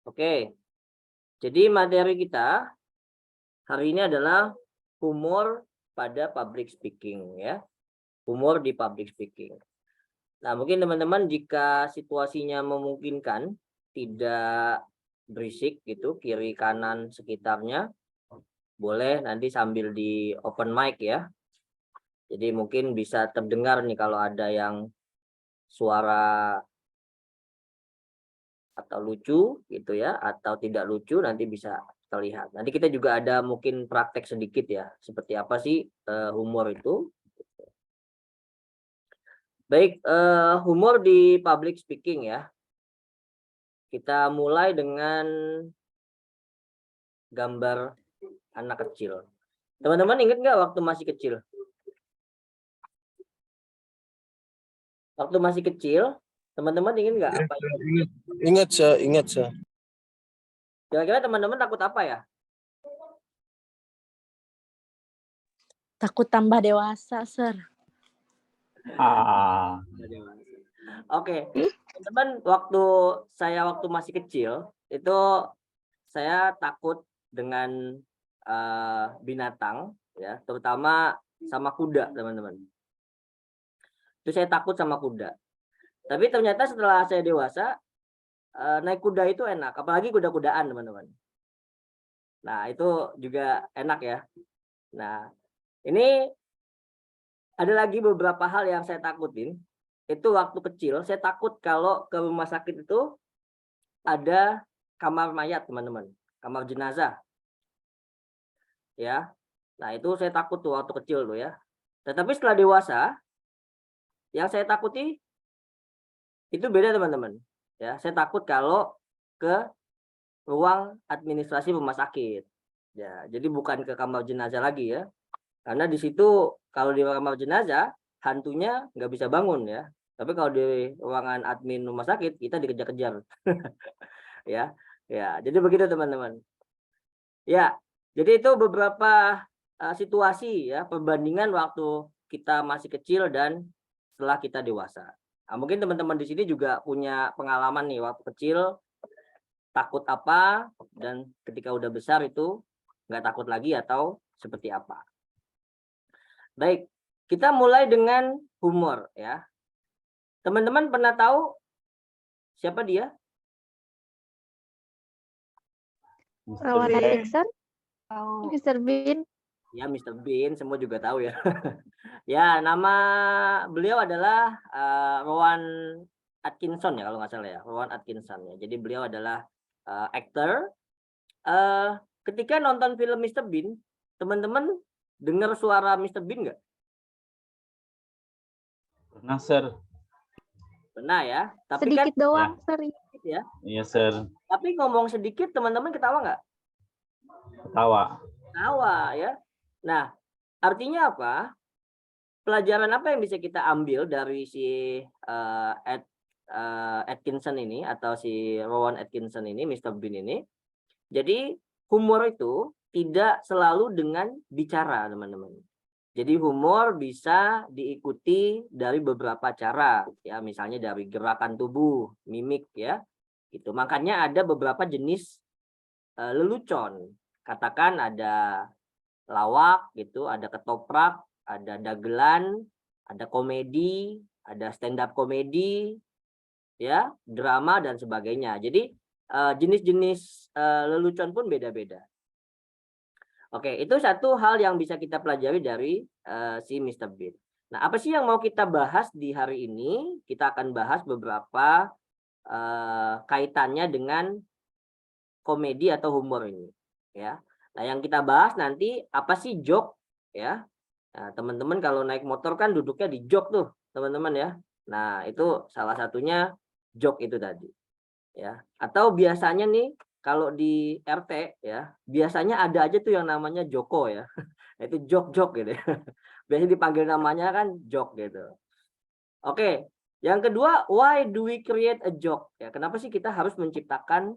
Oke, jadi materi kita hari ini adalah humor pada public speaking ya. Humor di public speaking. Nah, mungkin teman-teman jika situasinya memungkinkan tidak berisik gitu kiri kanan sekitarnya, boleh nanti sambil di open mic ya. Jadi mungkin bisa terdengar nih kalau ada yang suara atau lucu gitu ya, atau tidak lucu nanti bisa terlihat. Nanti kita juga ada mungkin praktek sedikit ya, seperti apa sih humor itu. Baik, humor di public speaking ya. Kita mulai dengan gambar anak kecil. Teman-teman ingat nggak waktu masih kecil? Waktu masih kecil, teman-teman ingat nggak apa? Ingat, Sir. Kira-kira teman-teman takut apa ya? Takut tambah dewasa, Sir. Oke, teman-teman, waktu masih kecil itu saya takut dengan binatang ya, terutama sama kuda, teman-teman. Itu saya takut sama kuda. Tapi ternyata setelah saya dewasa, naik kuda itu enak, apalagi kuda-kudaan, teman-teman. Nah, itu juga enak ya. Nah, ini ada lagi beberapa hal yang saya takutin. Itu waktu kecil, saya takut kalau ke rumah sakit itu ada kamar mayat, teman-teman. Kamar jenazah. Ya. Nah, itu saya takut tuh waktu kecil tuh ya. Tetapi setelah dewasa, yang saya takuti itu beda, teman-teman. Ya, saya takut kalau ke ruang administrasi rumah sakit. Ya, jadi bukan ke kamar jenazah lagi ya. Karena di situ kalau di kamar jenazah hantunya nggak bisa bangun ya. Tapi kalau di ruangan admin rumah sakit kita dikejar-kejar. Ya. Ya, jadi begitu teman-teman. Ya, jadi itu beberapa situasi ya, perbandingan waktu kita masih kecil dan setelah kita dewasa. Nah, mungkin teman-teman di sini juga punya pengalaman nih waktu kecil takut apa dan ketika udah besar itu nggak takut lagi atau seperti apa. Baik, kita mulai dengan humor ya. Teman-teman pernah tahu siapa dia? Rowan Atkinson, Mr. Bean. Ya, Mr. Bean, semua juga tahu ya. Ya, nama beliau adalah Rowan Atkinson ya kalau nggak salah ya, Rowan Atkinson ya. Jadi beliau adalah aktor. Ketika nonton film Mr. Bean, teman-teman dengar suara Mr. Bean nggak? Pernah, Sir. Pernah ya. Tapi Sedikit kan doang, Sir. Ya. Iya, Sir. Tapi ngomong sedikit, teman-teman ketawa nggak? Ketawa. Ketawa ya. Nah, artinya apa? Pelajaran apa yang bisa kita ambil dari si Atkinson ini atau si Rowan Atkinson ini, Mr. Bean ini? Jadi humor itu tidak selalu dengan bicara, teman-teman. Jadi humor bisa diikuti dari beberapa cara, ya, misalnya dari gerakan tubuh, mimik, ya, gitu. Makanya ada beberapa jenis lelucon. Katakan ada lawak, gitu, ada ketoprak, ada dagelan, ada komedi, ada stand up komedi, ya, drama dan sebagainya. Jadi jenis-jenis lelucon pun beda-beda. Oke, itu satu hal yang bisa kita pelajari dari si Mr. Bean. Nah, apa sih yang mau kita bahas di hari ini? Kita akan bahas beberapa kaitannya dengan komedi atau humor ini, ya. Nah, yang kita bahas nanti apa sih joke, ya? Nah, teman-teman kalau naik motor kan duduknya di jok tuh, teman-teman ya. Nah, itu salah satunya joke itu tadi, ya. Atau biasanya nih kalau di RT ya, biasanya ada aja tuh yang namanya Joko ya. Itu jok-jok gitu ya. Biasanya dipanggil namanya kan jok gitu. Oke, yang kedua, why do we create a joke? Ya, kenapa sih kita harus menciptakan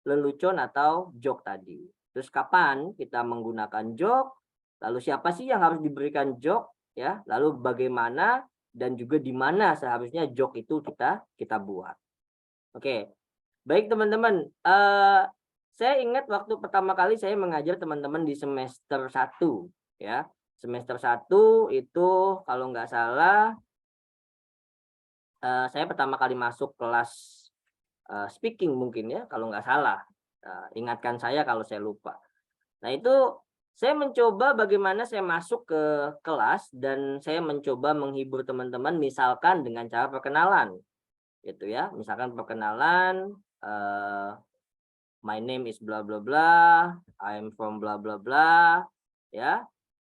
lelucon atau joke tadi? Terus kapan kita menggunakan joke? Lalu siapa sih yang harus diberikan joke? Ya, lalu bagaimana dan juga di mana seharusnya joke itu kita buat. Oke. Baik teman-teman, saya ingat waktu pertama kali saya mengajar teman-teman di semester 1 ya. Semester 1 itu kalau nggak salah saya pertama kali masuk kelas speaking mungkin ya kalau nggak salah. Ingatkan saya kalau saya lupa. Nah itu saya mencoba bagaimana saya masuk ke kelas dan saya mencoba menghibur teman-teman misalkan dengan cara perkenalan. Gitu ya, misalkan perkenalan, my name is bla bla bla, I'm from bla bla bla, ya.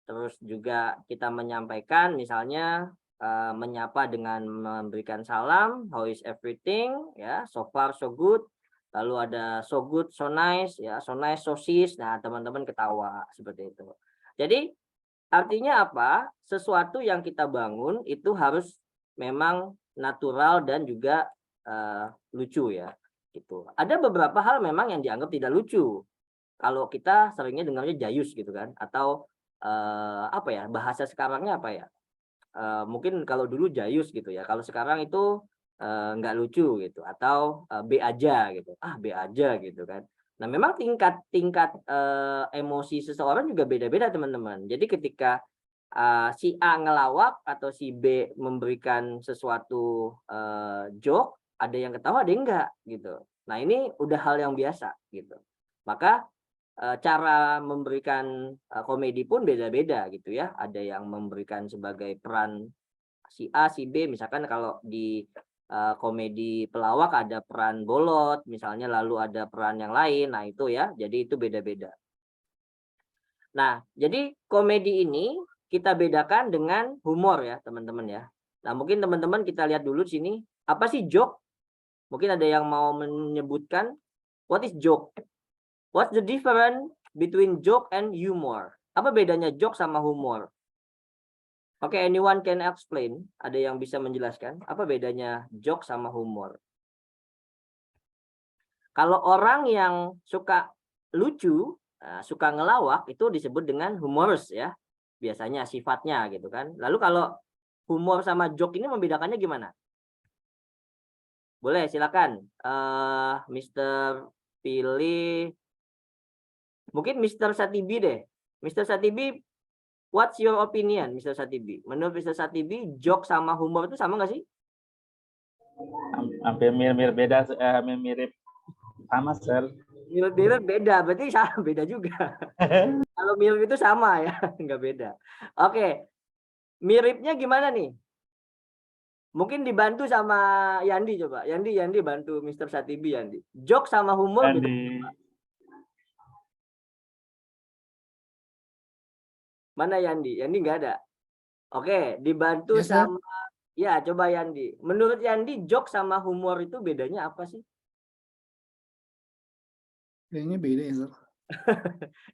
Terus juga kita menyampaikan misalnya menyapa dengan memberikan salam, how is everything, ya, so far so good. Lalu ada so good, so nice, ya, so nice, so sis. Nah, teman-teman ketawa seperti itu. Jadi artinya apa? Sesuatu yang kita bangun itu harus memang natural dan juga lucu ya. Gitu. Ada beberapa hal memang yang dianggap tidak lucu. Kalau kita seringnya dengarnya jayus gitu kan, atau apa ya, bahasa sekarangnya apa ya? Mungkin kalau dulu jayus gitu ya. Kalau sekarang itu nggak lucu gitu, atau B aja gitu. Ah, B aja gitu kan. Nah, memang tingkat emosi seseorang juga beda-beda teman-teman. Jadi ketika si A ngelawak atau si B memberikan sesuatu joke, ada yang ketawa, ada yang enggak gitu. Nah, ini udah hal yang biasa gitu. Maka cara memberikan komedi pun beda-beda gitu ya. Ada yang memberikan sebagai peran si A, si B, misalkan kalau di komedi pelawak ada peran bolot misalnya, lalu ada peran yang lain. Nah, itu ya. Jadi itu beda-beda. Nah, jadi komedi ini kita bedakan dengan humor ya, teman-teman ya. Nah, mungkin teman-teman kita lihat dulu sini, apa sih joke? Mungkin ada yang mau menyebutkan, what is joke? What's the difference between joke and humor? Apa bedanya joke sama humor? Oke, anyone can explain? Ada yang bisa menjelaskan apa bedanya joke sama humor? Kalau orang yang suka lucu, suka ngelawak, itu disebut dengan humorous ya. Biasanya sifatnya gitu kan. Lalu kalau humor sama joke ini membedakannya gimana? Boleh silakan. Mr. Pilih. Mungkin Mr. Satibi deh. Mr. Satibi, what's your opinion, Mr. Satibi? Menurut Mr. Satibi, joke sama humor itu sama nggak sih? Hampir mirip beda, mirip sama, Sir. Mirip beda, berarti sama, beda juga. Kalau mirip itu sama ya, nggak beda. Oke, miripnya gimana nih? Mungkin dibantu sama Yandi coba. Yandi bantu Mr. Satibi, Yandi. Joke sama humor beda. Mana Yandi? Yandi nggak ada. Oke, dibantu Ya, Sir. sama. Ya, coba Yandi. Menurut Yandi, joke sama humor itu bedanya apa sih? Kayaknya beda ya, Sir.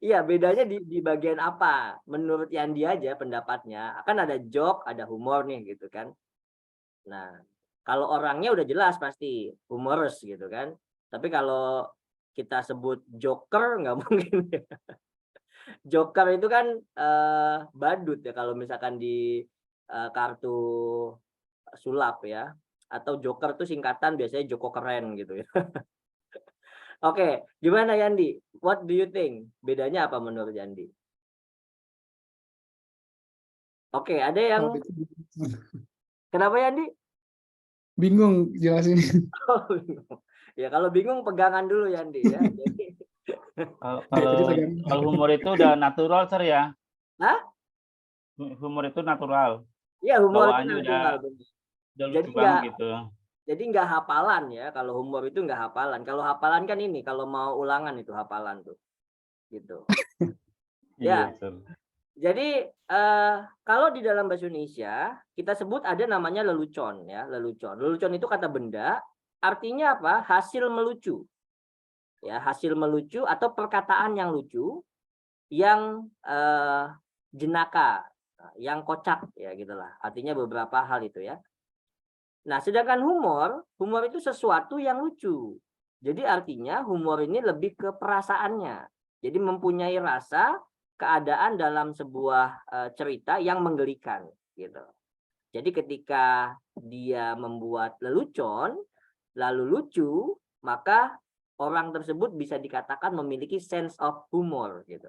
Iya, bedanya di bagian apa? Menurut Yandi aja pendapatnya. Kan ada joke, ada humor nih gitu kan. Nah, kalau orangnya udah jelas pasti humorous gitu kan. Tapi kalau kita sebut joker nggak mungkin ya. Joker itu kan badut ya kalau misalkan di kartu sulap ya. Atau joker itu singkatan biasanya Joko Keren gitu ya. Oke, gimana Yandi? What do you think? Bedanya apa menurut Yandi? Oke, ada yang Kalau itu kenapa Yandi? bingung jelasin. Oh, bingung. Ya kalau bingung pegangan dulu Yandi ya. Jadi, Kalau humor itu udah natural, Sir ya. Hah? Humor itu natural. Iya, humor itu Bawaannya natural. udah Jadi lucu banget gitu. Jadi nggak hafalan ya. Kalau humor itu nggak hafalan. Kalau hafalan kan ini, kalau mau ulangan itu hafalan tuh. Gitu. Ya. Iya, Sir. Jadi kalau di dalam bahasa Indonesia kita sebut ada namanya lelucon ya, lelucon. Lelucon itu kata benda, artinya apa? Hasil melucu. Ya, hasil melucu atau perkataan yang lucu, yang jenaka, yang kocak ya gitulah. Artinya beberapa hal itu ya. Nah, sedangkan humor itu sesuatu yang lucu. Jadi artinya humor ini lebih ke perasaannya. Jadi mempunyai rasa, keadaan dalam sebuah cerita yang menggelikan gitu. Jadi ketika dia membuat lelucon lalu lucu, maka orang tersebut bisa dikatakan memiliki sense of humor gitu.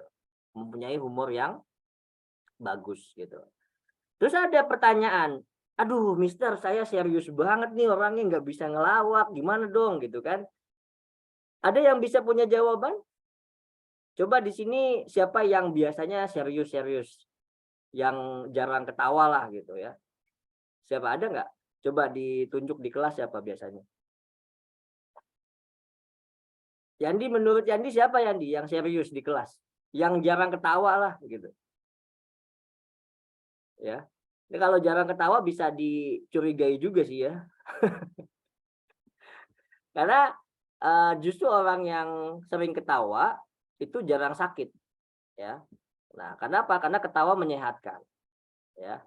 Mempunyai humor yang bagus gitu. Terus ada pertanyaan, aduh mister saya serius banget nih orangnya nggak bisa ngelawak, gimana dong gitu kan. Ada yang bisa punya jawaban? Coba di sini siapa yang biasanya serius-serius, yang jarang ketawa lah gitu ya. Siapa, ada nggak? Coba ditunjuk di kelas siapa biasanya. Yandi, menurut Yandi siapa Yandi yang serius di kelas? Yang jarang ketawa lah gitu. Ya. Ini kalau jarang ketawa bisa dicurigai juga sih ya. Karena justru orang yang sering ketawa itu jarang sakit. Ya. Nah, kenapa? Karena ketawa menyehatkan. Ya.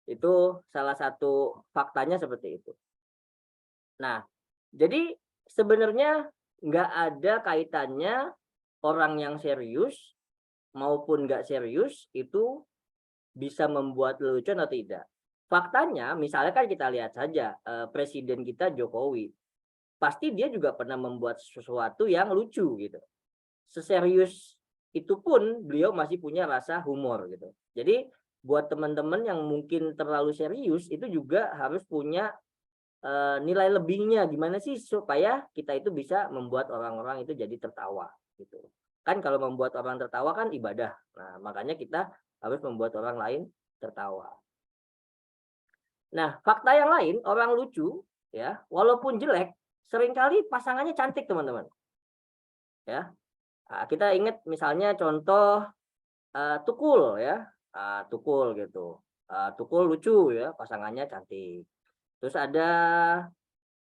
Itu salah satu faktanya seperti itu. Nah, jadi sebenarnya nggak ada kaitannya orang yang serius maupun nggak serius itu bisa membuat lelucon atau tidak. Faktanya, misalnya kan kita lihat saja Presiden kita Jokowi, pasti dia juga pernah membuat sesuatu yang lucu gitu. Seserius itu pun beliau masih punya rasa humor gitu. Jadi buat teman-teman yang mungkin terlalu serius itu juga harus punya nilai lebihnya, gimana sih supaya kita itu bisa membuat orang-orang itu jadi tertawa gitu. Kan kalau membuat orang tertawa kan ibadah. Nah, makanya kita harus membuat orang lain tertawa. Nah, fakta yang lain, orang lucu ya, walaupun jelek, seringkali pasangannya cantik, teman-teman. Ya. Nah, kita ingat misalnya contoh Tukul ya. Tukul gitu. Tukul lucu ya, pasangannya cantik. Terus ada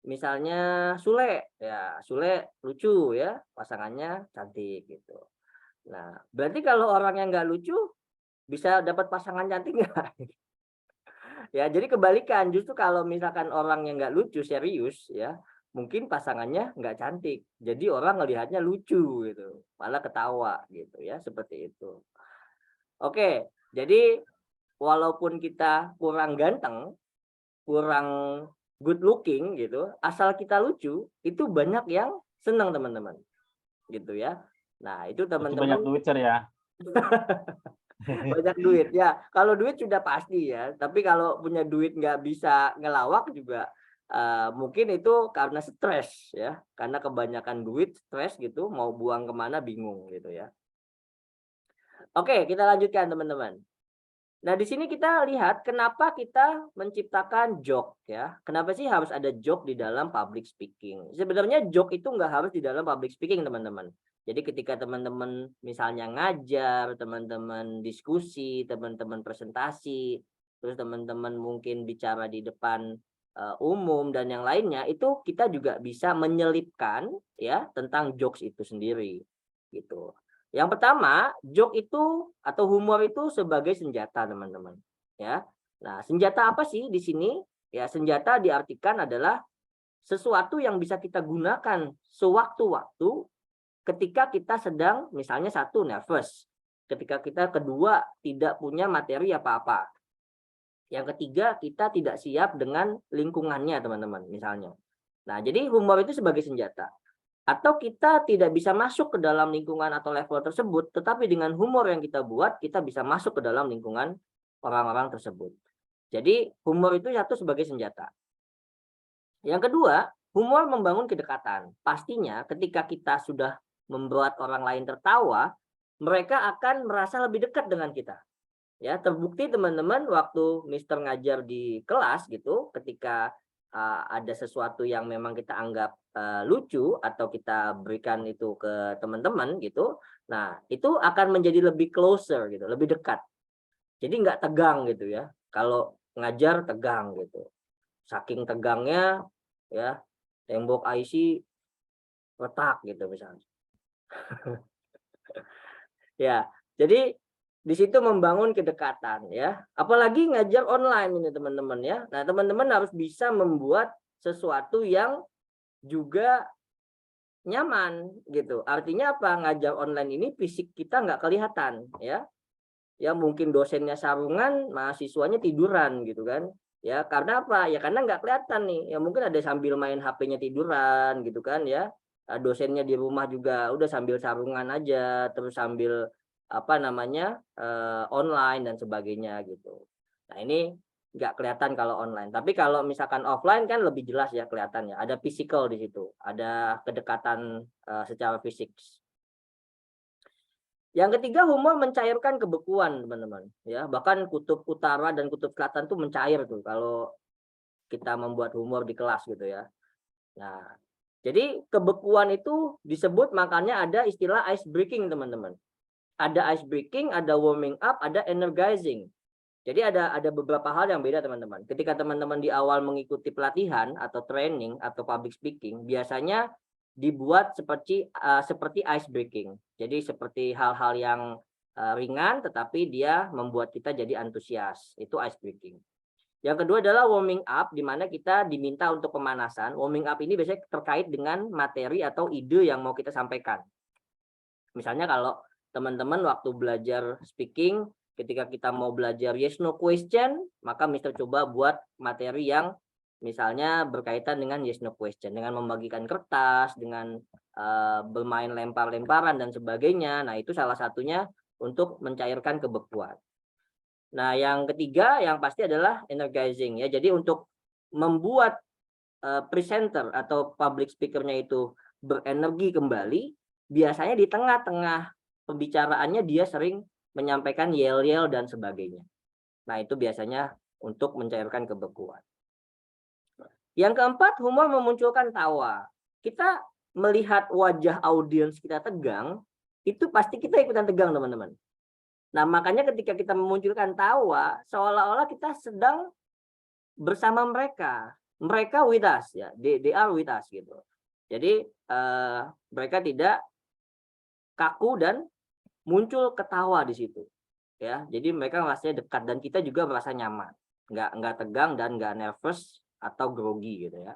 misalnya Sule ya, Sule lucu ya, pasangannya cantik gitu. Nah, berarti kalau orang yang nggak lucu bisa dapat pasangan cantik nggak? Ya, jadi kebalikan, justru kalau misalkan orang yang nggak lucu serius ya, mungkin pasangannya nggak cantik, jadi orang ngelihatnya lucu gitu, malah ketawa gitu ya, seperti itu. Oke, jadi walaupun kita kurang ganteng, kurang good looking gitu, asal kita lucu, itu banyak yang senang teman-teman, gitu ya. Nah itu teman-teman Banyak duit ya. banyak duit ya. Kalau duit sudah pasti ya, tapi kalau punya duit nggak bisa ngelawak juga mungkin itu karena stres ya, karena kebanyakan duit stres gitu, mau buang kemana bingung gitu ya. Oke, kita lanjutkan teman-teman. Nah, di sini kita lihat kenapa kita menciptakan joke ya. Kenapa sih harus ada joke di dalam public speaking? Sebenarnya joke itu nggak harus di dalam public speaking, teman-teman. Jadi ketika teman-teman misalnya ngajar, teman-teman diskusi, teman-teman presentasi, terus teman-teman mungkin bicara di depan umum dan yang lainnya, itu kita juga bisa menyelipkan ya tentang jokes itu sendiri gitu. Yang pertama, joke itu atau humor itu sebagai senjata, teman-teman. Ya. Nah, senjata apa sih di sini? Ya, senjata diartikan adalah sesuatu yang bisa kita gunakan sewaktu-waktu ketika kita sedang misalnya satu nervous, ketika kita kedua tidak punya materi apa-apa. Yang ketiga, kita tidak siap dengan lingkungannya, teman-teman, misalnya. Nah, jadi humor itu sebagai senjata. Atau kita tidak bisa masuk ke dalam lingkungan atau level tersebut, tetapi dengan humor yang kita buat, kita bisa masuk ke dalam lingkungan orang-orang tersebut. Jadi humor itu satu sebagai senjata. Yang kedua, humor membangun kedekatan. Pastinya ketika kita sudah membuat orang lain tertawa, mereka akan merasa lebih dekat dengan kita. Ya, terbukti teman-teman waktu Mister ngajar di kelas gitu, ketika ada sesuatu yang memang kita anggap lucu atau kita berikan itu ke teman-teman gitu, nah itu akan menjadi lebih closer gitu, lebih dekat. Jadi nggak tegang gitu ya. Kalau ngajar tegang gitu, saking tegangnya ya tembok IC retak gitu misalnya. Ya, jadi di situ membangun kedekatan ya. Apalagi ngajar online ini teman-teman ya. Nah, teman-teman harus bisa membuat sesuatu yang juga nyaman gitu. Artinya apa? Ngajar online ini fisik kita nggak kelihatan ya. Ya mungkin dosennya sarungan, mahasiswanya tiduran gitu kan. Ya, karena apa? Ya karena nggak kelihatan nih. Ya mungkin ada sambil main HP-nya tiduran gitu kan ya. Dosennya di rumah juga udah sambil sarungan aja, terus sambil apa namanya online dan sebagainya gitu. Nah ini nggak kelihatan kalau online. Tapi kalau misalkan offline kan lebih jelas ya kelihatannya. Ada physical di situ, ada kedekatan secara fisik. Yang ketiga, humor mencairkan kebekuan, teman-teman. Ya, bahkan kutub utara dan kutub selatan tuh mencair tuh kalau kita membuat humor di kelas gitu ya. Nah, jadi kebekuan itu disebut makanya ada istilah ice breaking, teman-teman. Ada ice breaking, ada warming up, ada energizing. Jadi ada beberapa hal yang beda, teman-teman. Ketika teman-teman di awal mengikuti pelatihan atau training atau public speaking, biasanya dibuat seperti ice breaking. Jadi seperti hal-hal yang ringan tetapi dia membuat kita jadi antusias. Itu ice breaking. Yang kedua adalah warming up, di mana kita diminta untuk pemanasan. Warming up ini biasanya terkait dengan materi atau ide yang mau kita sampaikan. Misalnya kalau teman-teman waktu belajar speaking, ketika kita mau belajar yes no question, maka Mister coba buat materi yang misalnya berkaitan dengan yes no question, dengan membagikan kertas, dengan bermain lempar-lemparan dan sebagainya. Nah, itu salah satunya untuk mencairkan kebekuan. Nah, yang ketiga yang pasti adalah energizing ya. Jadi untuk membuat presenter atau public speaker-nya itu berenergi kembali, biasanya di tengah-tengah pembicaraannya dia sering menyampaikan yel-yel dan sebagainya. Nah, itu biasanya untuk mencairkan kebekuan. Yang keempat, humor memunculkan tawa. Kita melihat wajah audiens kita tegang, itu pasti kita ikutan tegang, teman-teman. Nah, makanya ketika kita memunculkan tawa, seolah-olah kita sedang bersama mereka. Mereka with us ya, they are with us gitu. Jadi mereka tidak kaku dan muncul ketawa di situ. Ya, jadi mereka merasa dekat dan kita juga merasa nyaman, nggak tegang dan nggak nervous atau grogi gitu ya.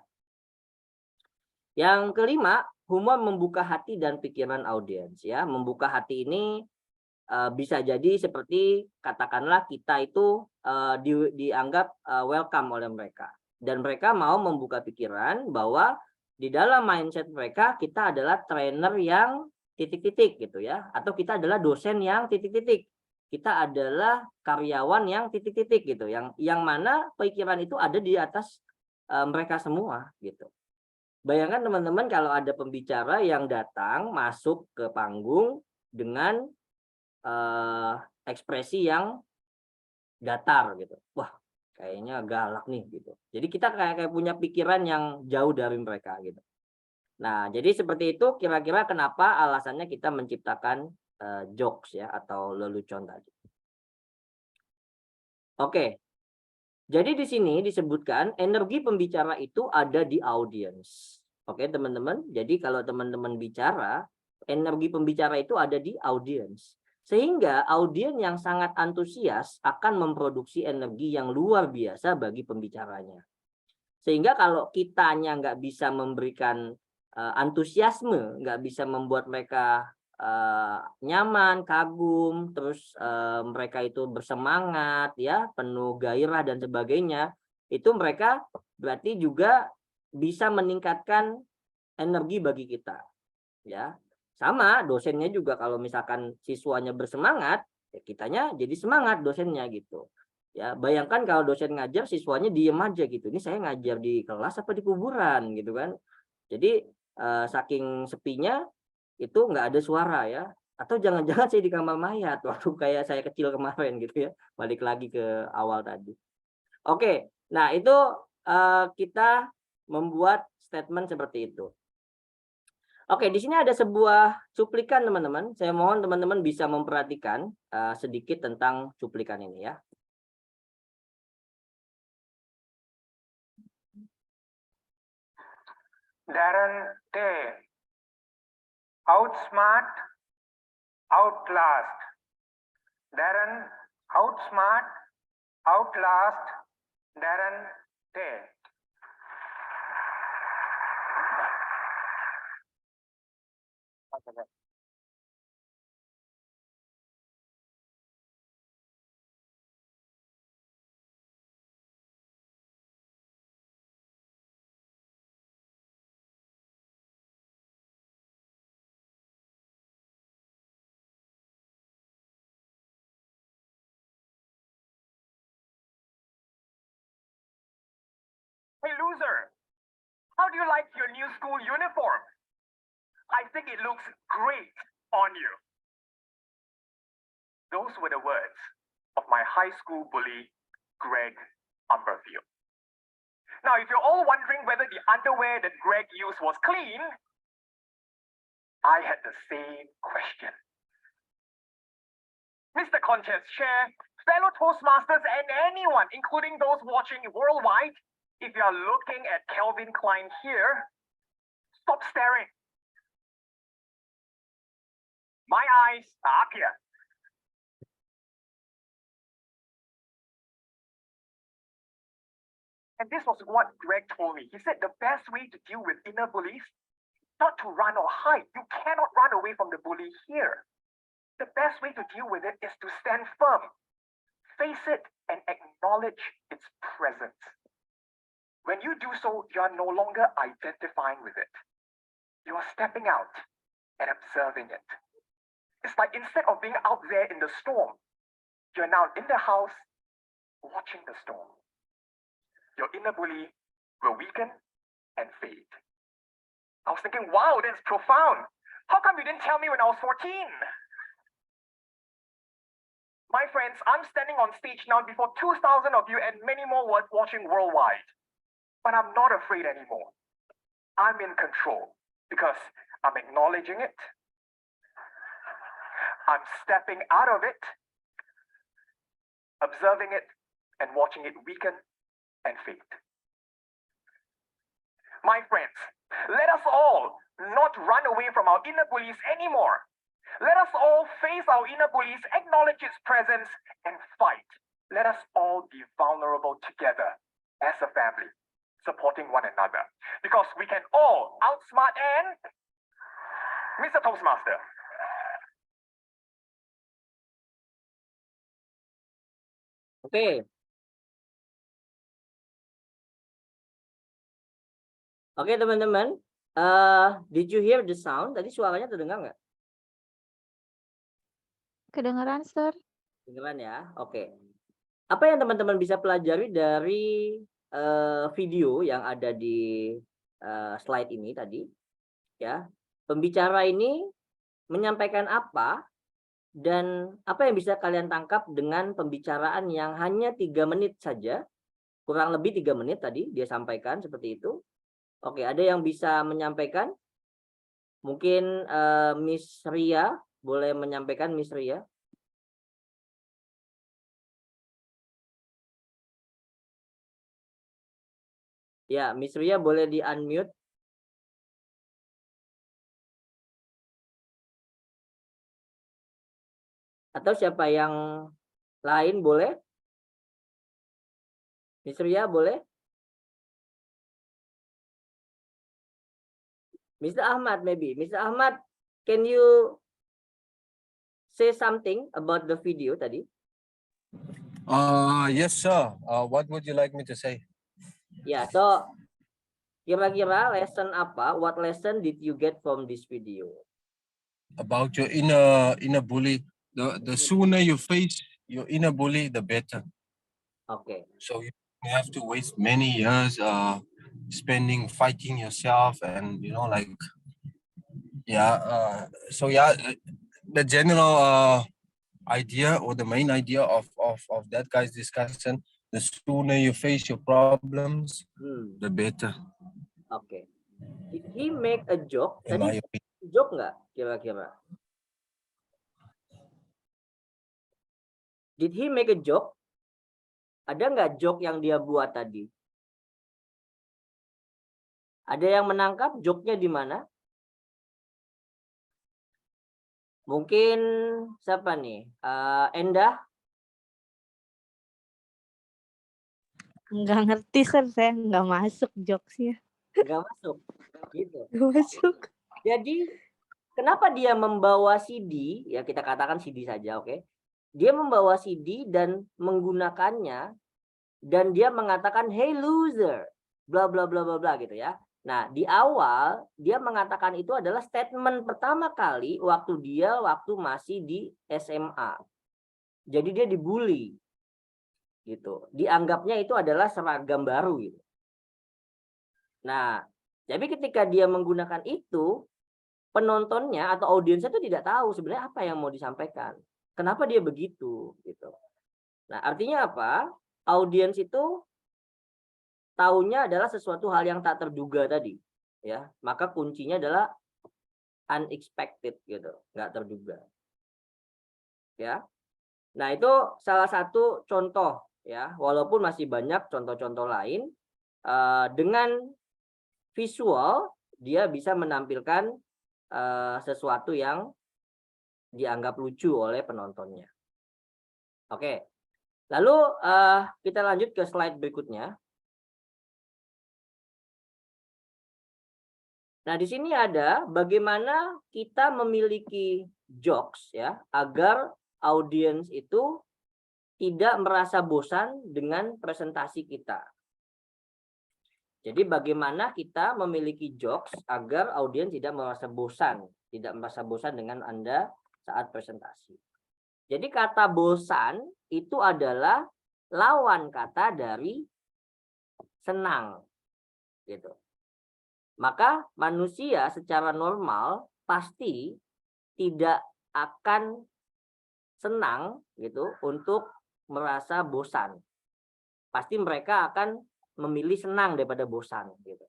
Yang kelima, humor membuka hati dan pikiran audiens ya. Membuka hati ini bisa jadi seperti katakanlah kita itu dianggap welcome oleh mereka dan mereka mau membuka pikiran bahwa di dalam mindset mereka kita adalah trainer yang titik-titik gitu ya, atau kita adalah dosen yang titik-titik, kita adalah karyawan yang titik-titik gitu, yang mana pikiran itu ada di atas mereka semua gitu. Bayangkan teman-teman kalau ada pembicara yang datang masuk ke panggung dengan ekspresi yang datar gitu. Wah, kayaknya galak nih gitu. Jadi kita kayak punya pikiran yang jauh dari mereka gitu. Nah, jadi seperti itu kira-kira kenapa alasannya kita menciptakan jokes ya atau lelucon tadi. Oke. Jadi di sini disebutkan energi pembicara itu ada di audiens. Oke, teman-teman. Jadi kalau teman-teman bicara, energi pembicara itu ada di audiens. Sehingga audiens yang sangat antusias akan memproduksi energi yang luar biasa bagi pembicaranya. Sehingga kalau kitanya nggak bisa memberikan antusiasme, nggak bisa membuat mereka nyaman, kagum, terus mereka itu bersemangat, ya, penuh gairah dan sebagainya, itu mereka berarti juga bisa meningkatkan energi bagi kita, ya. Sama dosennya juga kalau misalkan siswanya bersemangat, ya kitanya jadi semangat dosennya gitu. Ya, bayangkan kalau dosen ngajar siswanya diem aja gitu. Ini saya ngajar di kelas apa di kuburan gitu kan. Jadi saking sepinya itu nggak ada suara ya, atau jangan-jangan saya di kamar mayat waktu kayak saya kecil kemarin gitu ya, balik lagi ke awal tadi. Oke, nah itu kita membuat statement seperti itu. Oke, di sini ada sebuah cuplikan teman-teman, saya mohon teman-teman bisa memperhatikan sedikit tentang cuplikan ini ya. Darren Tay, outsmart, outlast. Darren, outsmart, outlast, Darren Tay. Hey, loser, how do you like your new school uniform? I think it looks great on you. Those were the words of my high school bully, Greg Umberfield. Now, if you're all wondering whether the underwear that Greg used was clean, I had the same question. Mr. Contest Chair, fellow Toastmasters, and anyone, including those watching worldwide, if you are looking at Calvin Klein here, stop staring. My eyes are up here. And this was what Greg told me. He said the best way to deal with inner bullies, not to run or hide. You cannot run away from the bully here. The best way to deal with it is to stand firm, face it, and acknowledge its presence. When you do so, you are no longer identifying with it. You are stepping out and observing it. It's like instead of being out there in the storm, you're now in the house watching the storm. Your inner bully will weaken and fade. I was thinking, wow, that's profound. How come you didn't tell me when I was 14? My friends, I'm standing on stage now before 2,000 of you and many more watching worldwide. But I'm not afraid anymore. I'm in control because I'm acknowledging it. I'm stepping out of it, observing it, and watching it weaken and fade. My friends, let us all not run away from our inner bullies anymore. Let us all face our inner bullies, acknowledge its presence, and fight. Let us all be vulnerable together as a family, supporting one another. Because we can all outsmart and... Mr. Toastmaster. Oke. Oke, teman-teman. Did you hear the sound? Tadi suaranya terdengar nggak? Kedengeran, Sir. Kedengeran ya? Oke. Apa yang teman-teman bisa pelajari dari video yang ada di slide ini tadi? Ya, pembicara ini menyampaikan apa dan apa yang bisa kalian tangkap dengan pembicaraan yang hanya 3 menit saja, kurang lebih 3 menit tadi dia sampaikan seperti itu. Oke, ada yang bisa menyampaikan? Mungkin Miss Ria boleh menyampaikan, Miss Ria. Ya, Miss Ria boleh di-unmute. Atau siapa yang lain boleh? Miss Ria boleh? Mr. Ahmad maybe. Mr. Ahmad, can you say something about the video tadi? Yes, sir. What would you like me to say? Ya, so kira-kira lesson apa? What lesson did you get from this video? About your inner bully. The sooner you face your inner bully, the better. Oke. So you have to waste many years spending fighting yourself, and like the general idea or the main idea of that guy's discussion, the sooner you face your problems, the better. Oke. Did he make a joke? In my Tadi opinion. joke nggak kira-kira? Did he make a joke? Ada nggak joke yang dia buat tadi? Ada yang menangkap joke-nya di mana? Mungkin siapa nih? Endah? Nggak ngerti, Sir. Saya nggak masuk jokesnya. Nggak masuk. Gitu. Nggak masuk. Jadi kenapa dia membawa CD? Ya kita katakan CD saja, oke? Dia membawa CD dan menggunakannya dan dia mengatakan hey loser, bla bla bla bla bla gitu ya. Nah, di awal dia mengatakan itu adalah statement pertama kali waktu masih di SMA. Jadi dia dibully. Gitu. Dianggapnya itu adalah seragam baru gitu. Nah, jadi ketika dia menggunakan itu, penontonnya atau audiensnya itu tidak tahu sebenarnya apa yang mau disampaikan. Kenapa dia begitu gitu. Nah, artinya apa? Audiens itu taunya adalah sesuatu hal yang tak terduga tadi, ya. Maka kuncinya adalah unexpected gitu, nggak terduga. Ya. Nah, itu salah satu contoh ya, walaupun masih banyak contoh-contoh lain dengan visual dia bisa menampilkan sesuatu yang dianggap lucu oleh penontonnya. Oke. Lalu kita lanjut ke slide berikutnya. Nah, di sini ada bagaimana kita memiliki jokes ya agar audiens itu tidak merasa bosan dengan presentasi kita. Jadi bagaimana kita memiliki jokes agar audiens tidak merasa bosan dengan Anda saat presentasi. Jadi kata bosan itu adalah lawan kata dari senang gitu. Maka manusia secara normal pasti tidak akan senang gitu untuk merasa bosan. Pasti mereka akan memilih senang daripada bosan gitu.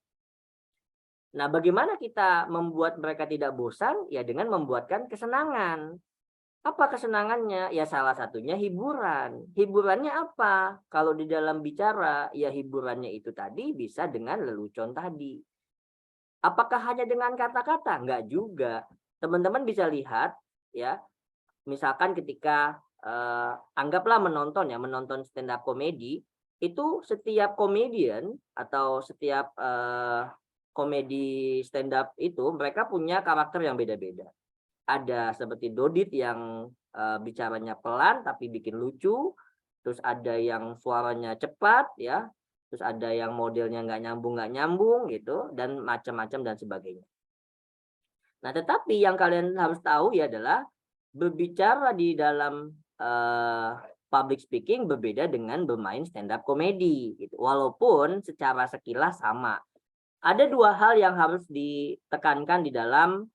Nah, bagaimana kita membuat mereka tidak bosan? Ya dengan membuatkan kesenangan. Apa kesenangannya? Ya salah satunya hiburan. Hiburannya apa? Kalau di dalam bicara, ya hiburannya itu tadi bisa dengan lelucon tadi. Apakah hanya dengan kata-kata? Enggak juga. Teman-teman bisa lihat ya. Misalkan ketika anggaplah menonton stand up comedy, itu setiap komedian atau setiap komedi stand up itu mereka punya karakter yang beda-beda. Ada seperti Dodit yang bicaranya pelan tapi bikin lucu, terus ada yang suaranya cepat ya, terus ada yang modelnya nggak nyambung gitu, dan macam-macam dan sebagainya. Nah, tetapi yang kalian harus tahu ya adalah berbicara di dalam public speaking berbeda dengan bermain stand up comedy gitu. Walaupun secara sekilas sama. Ada dua hal yang harus ditekankan di dalam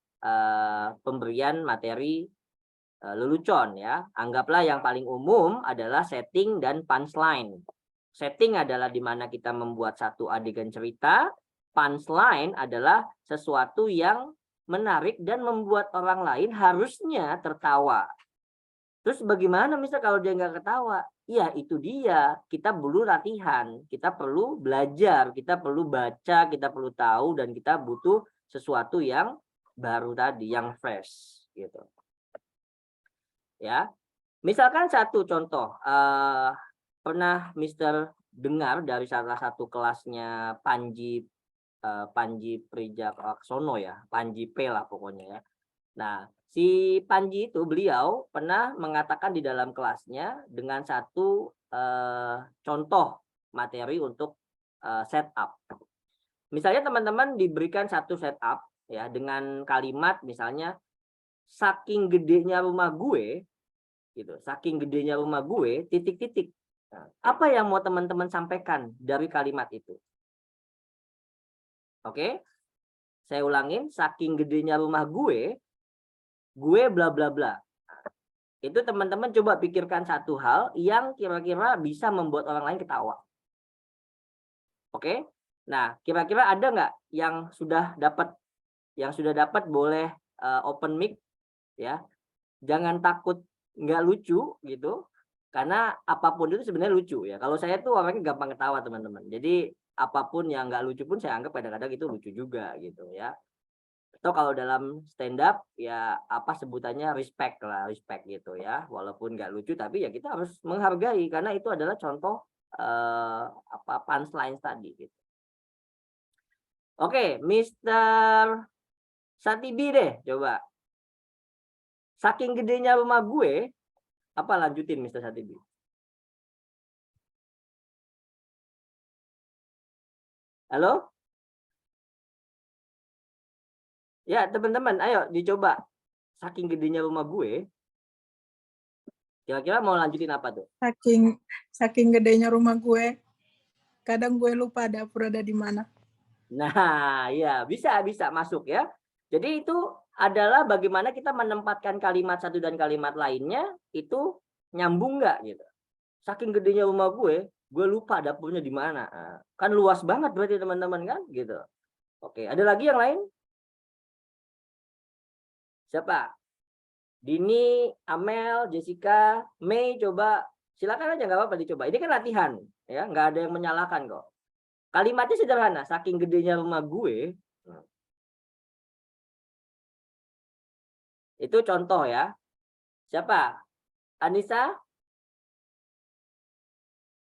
pemberian materi lelucon ya. Anggaplah yang paling umum adalah setting dan punchline. Setting adalah di mana kita membuat satu adegan cerita, punchline adalah sesuatu yang menarik dan membuat orang lain harusnya tertawa. Terus bagaimana misal kalau dia nggak ketawa? Ya itu dia, kita perlu latihan, kita perlu belajar, kita perlu baca, kita perlu tahu, dan kita butuh sesuatu yang baru tadi, yang fresh gitu. Ya, misalkan satu contoh, pernah Mister dengar dari salah satu kelasnya Panji Prijaksono ya, Panji P lah pokoknya ya. Nah, si Panji itu beliau pernah mengatakan di dalam kelasnya dengan satu contoh materi untuk setup. Misalnya teman-teman diberikan satu setup ya dengan kalimat misalnya saking gedenya rumah gue gitu, saking gedenya rumah gue titik-titik. Nah, apa yang mau teman-teman sampaikan dari kalimat itu? Oke. Saya ulangin, saking gedenya rumah gue bla bla bla. Itu teman-teman coba pikirkan satu hal yang kira-kira bisa membuat orang lain ketawa. Oke. Nah, kira-kira ada nggak yang sudah dapat boleh open mic ya. Jangan takut nggak lucu gitu, karena apapun itu sebenarnya lucu ya. Kalau saya tuh orangnya gampang ketawa teman-teman. Jadi apapun yang nggak lucu pun saya anggap kadang-kadang itu lucu juga gitu ya. Atau kalau dalam stand up ya apa sebutannya respect gitu ya. Walaupun nggak lucu tapi ya kita harus menghargai karena itu adalah contoh punchline tadi gitu. Oke, Mr. Satibi deh coba. Saking gedenya rumah gue, apa lanjutin Mr. Satibi? Halo? Ya, teman-teman, ayo dicoba. Saking gedenya rumah gue, kira-kira mau lanjutin apa tuh? Saking gedenya rumah gue, kadang gue lupa dapur ada di mana. Nah, ya bisa masuk ya. Jadi itu adalah bagaimana kita menempatkan kalimat satu dan kalimat lainnya itu nyambung nggak gitu. Saking gedenya rumah gue lupa dapurnya di mana. Nah, kan luas banget berarti teman-teman kan gitu. Oke, ada lagi yang lain? Siapa? Dini, Amel, Jessica, Mei, coba silakan aja nggak apa-apa dicoba. Ini kan latihan ya, nggak ada yang menyalahkan kok. Kalimatnya sederhana, saking gedenya rumah gue. Itu contoh ya. Siapa? Anissa?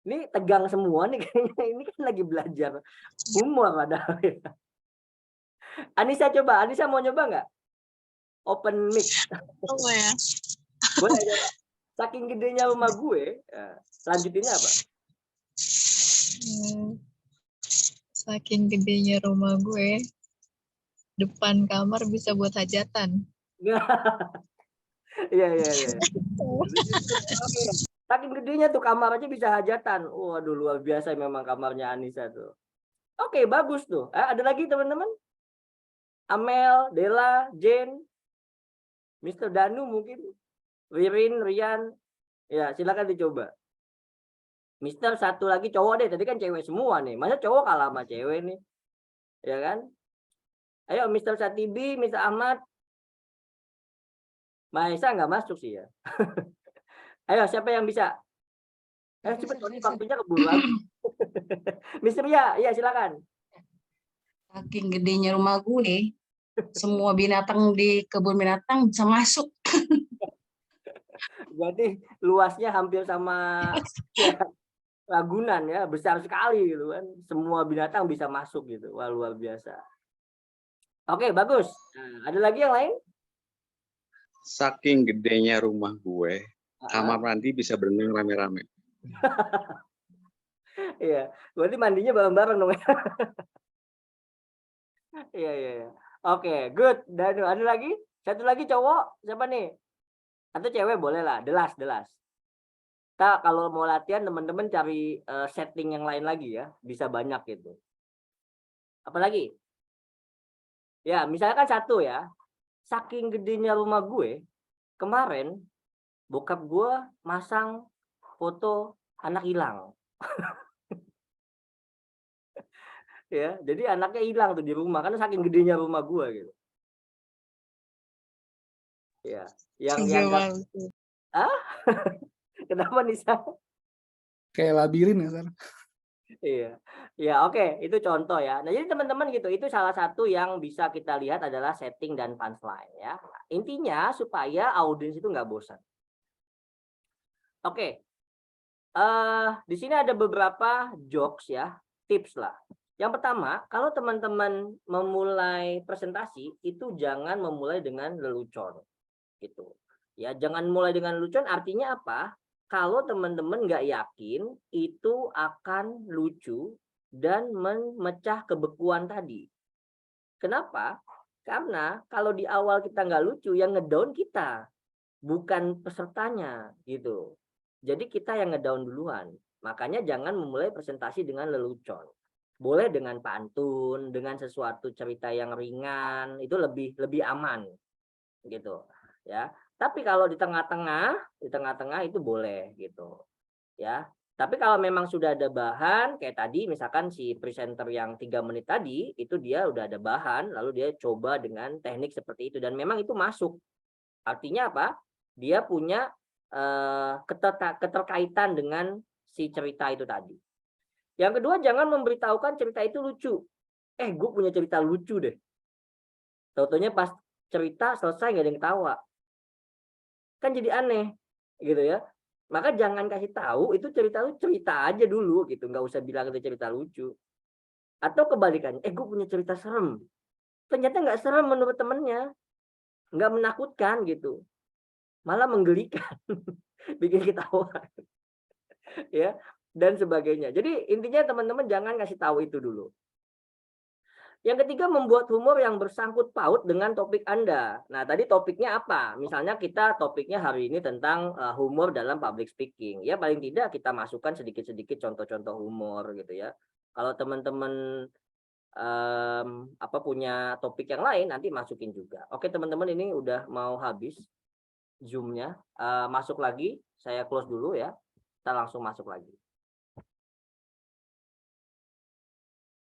Ini tegang semua nih kayaknya. Ini kan lagi belajar humor padahal. Anissa coba. Anissa mau nyoba nggak? Open mic. Oh ya. Boleh coba. Saking gedenya rumah gue. Lanjutinnya apa? Saking gedenya rumah gue, depan kamar bisa buat hajatan. Iya. Saking gedenya tuh kamar aja bisa hajatan. Waduh, luar biasa memang kamarnya Anissa tuh. Oke, bagus tuh. Ada lagi teman-teman? Amel, Della, Jane, Mr. Danu mungkin, Wirin, Rian. Ya, silakan dicoba. Mister satu lagi cowok deh. Tadi kan cewek semua nih. Masa cowok kalah sama cewek nih? Ya kan? Ayo Mr. Satibi, Mr. Ahmad. Maesa nggak masuk sih ya. Ayo siapa yang bisa? Cepet ini waktunya keburu. Mister ya silakan. Saking gedenya rumah gue, semua binatang di kebun binatang bisa masuk. Berarti luasnya hampir sama ya, Ragunan ya, besar sekali gitu kan. Semua binatang bisa masuk gitu. Wah, luar biasa. Oke, bagus. Nah, ada lagi yang lain? Saking gedenya rumah gue, kamar mandi bisa berenang rame-rame. Iya, berarti mandinya bareng-bareng dong. Iya. Oke, good. Dan ada lagi? Satu lagi cowok, siapa nih? Atau cewek boleh lah, delas. Kita kalau mau latihan teman-teman cari setting yang lain lagi ya, bisa banyak gitu. Apalagi? Ya, misalkan satu ya. Saking gedenya rumah gue, kemarin bokap gue masang foto anak hilang. Ya, jadi anaknya hilang tuh di rumah karena saking gedenya rumah gue gitu. Ya, yang kenapa Nisa? Kayak labirin ya, Sar. Iya. Ya, oke, itu contoh ya. Nah, jadi teman-teman gitu, itu salah satu yang bisa kita lihat adalah setting dan punchline ya. Nah, intinya supaya audiens itu nggak bosan. Oke. Di sini ada beberapa jokes ya, tips lah. Yang pertama, kalau teman-teman memulai presentasi itu jangan memulai dengan lelucon gitu. Ya, jangan mulai dengan lelucon artinya apa? Kalau teman-teman nggak yakin itu akan lucu dan memecah kebekuan tadi. Kenapa? Karena kalau di awal kita nggak lucu, yang ngedown kita, bukan pesertanya gitu. Jadi kita yang ngedown duluan. Makanya jangan memulai presentasi dengan lelucon. Boleh dengan pantun, dengan sesuatu cerita yang ringan, itu lebih aman gitu ya. Tapi kalau di tengah-tengah itu boleh gitu. Ya. Tapi kalau memang sudah ada bahan kayak tadi misalkan si presenter yang 3 menit tadi itu dia udah ada bahan lalu dia coba dengan teknik seperti itu dan memang itu masuk. Artinya apa? Dia punya keterkaitan dengan si cerita itu tadi. Yang kedua jangan memberitahukan cerita itu lucu. Gue punya cerita lucu deh. Tahu-taunya pas cerita selesai nggak ada yang ketawa. Kan jadi aneh gitu ya. Maka jangan kasih tahu itu cerita aja dulu gitu, nggak usah bilang itu cerita lucu. Atau kebalikannya, gue punya cerita serem. Ternyata nggak serem menurut temennya, nggak menakutkan gitu, malah menggelikan, bikin ketawa, ya dan sebagainya. Jadi intinya teman-teman jangan kasih tahu itu dulu. Yang ketiga, membuat humor yang bersangkut paut dengan topik Anda. Nah, tadi topiknya apa? Misalnya kita topiknya hari ini tentang humor dalam public speaking. Ya, paling tidak kita masukkan sedikit-sedikit contoh-contoh humor gitu ya. Kalau teman-teman punya topik yang lain, nanti masukin juga. Oke teman-teman, ini udah mau habis Zoom-nya. Masuk lagi, saya close dulu ya. Kita langsung masuk lagi.